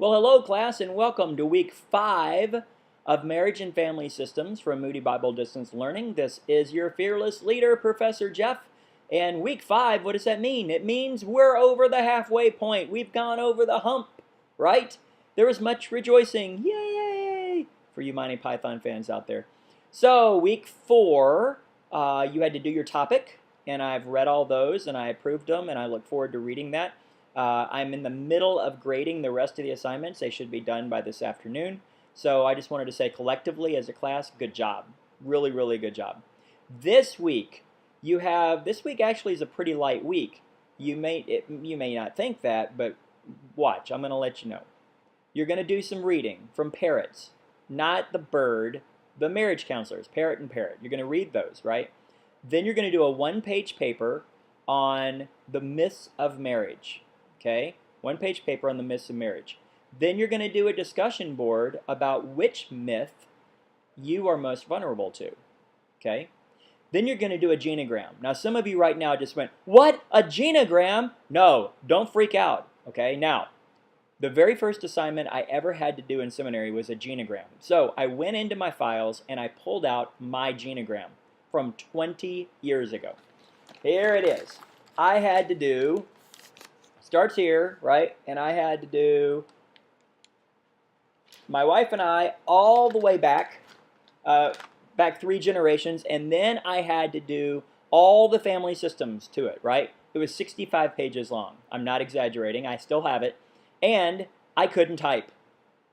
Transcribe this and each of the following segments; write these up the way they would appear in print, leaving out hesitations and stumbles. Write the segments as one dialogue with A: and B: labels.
A: Well, hello, class, and welcome to week 5 of Marriage and Family Systems from Moody Bible Distance Learning. This is your fearless leader, Professor Jeff. And week 5, what does that mean? It means we're over the halfway point. We've gone over the hump, right? There was much rejoicing, yay, for you Monty Python fans out there. So, week 4, you had to do your topic, and I've read all those, and I approved them, and I look forward to reading that. I'm in the middle of grading the rest of the assignments. They should be done by this afternoon. So I just wanted to say collectively as a class, good job. Really, really good job. This week, this week actually is a pretty light week. You may not think that, but watch, I'm going to let you know. You're going to do some reading from parrots, not the bird, the marriage counselors, parrot and parrot. You're going to read those, right? Then you're going to do a one-page paper on the myths of marriage. Okay, one-page paper on the myths of marriage. Then you're going to do a discussion board about which myth you are most vulnerable to. Okay, then you're going to do a genogram. Now, some of you right now just went, "What? A genogram?" No, don't freak out. Okay, now, the very first assignment I ever had to do in seminary was a genogram. So I went into my files and I pulled out my genogram from 20 years ago. Here it is. I had to do, starts here, right? And I had to do my wife and I all the way back 3 generations, and then I had to do all the family systems to it, right? It was 65 pages long. I'm not exaggerating. I still have it. And I couldn't type.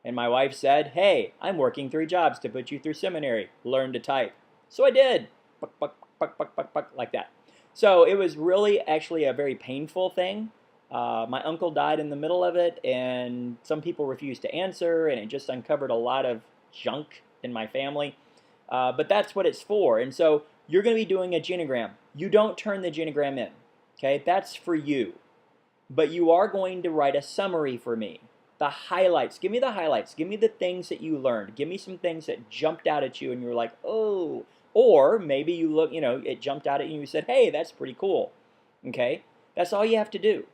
A: And my wife said, "Hey, I'm working 3 jobs to put you through seminary. Learn to type." So I did. Buck, buck, buck, buck, buck, buck, like that. So it was really actually a very painful thing. My uncle died in the middle of it, and some people refused to answer, and it just uncovered a lot of junk in my family. But that's what it's for. And so you're going to be doing a genogram. You don't turn the genogram in. Okay, that's for you. But you are going to write a summary for me. The highlights. Give me the highlights. Give me the things that you learned. Give me some things that jumped out at you and you were like, oh. Or maybe you look, it jumped out at you and you said, hey, that's pretty cool. Okay? That's all you have to do.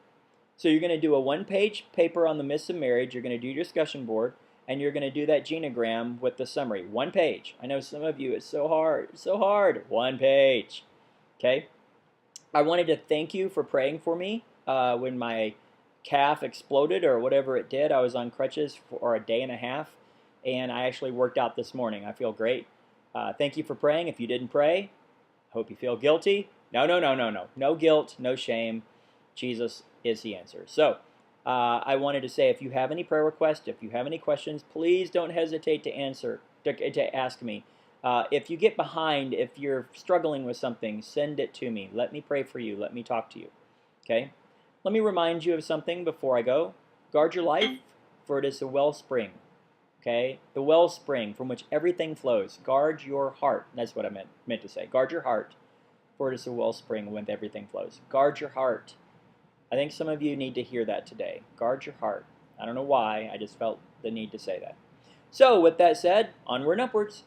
A: So you're going to do a one-page paper on the myths of marriage. You're going to do your discussion board. And you're going to do that genogram with the summary. 1 page. I know some of you, it's so hard. It's so hard. 1 page. Okay? I wanted to thank you for praying for me when my calf exploded or whatever it did. I was on crutches for a day and a half, and I actually worked out this morning. I feel great. Thank you for praying. If you didn't pray, hope you feel guilty. No, no, no, no, no. No guilt, no shame. Jesus is the answer. So I wanted to say, if you have any prayer requests, if you have any questions, please don't hesitate to ask me. If you get behind, if you're struggling with something, send it to me. Let me pray for you. Let me talk to you. Okay? Let me remind you of something before I go. Guard your life, for it is a wellspring. Okay? The wellspring from which everything flows. Guard your heart. That's what I meant to say. Guard your heart, for it is a wellspring whence everything flows. Guard your heart. I think some of you need to hear that today. Guard your heart. I don't know why. I just felt the need to say that. So, with that said, onward and upwards.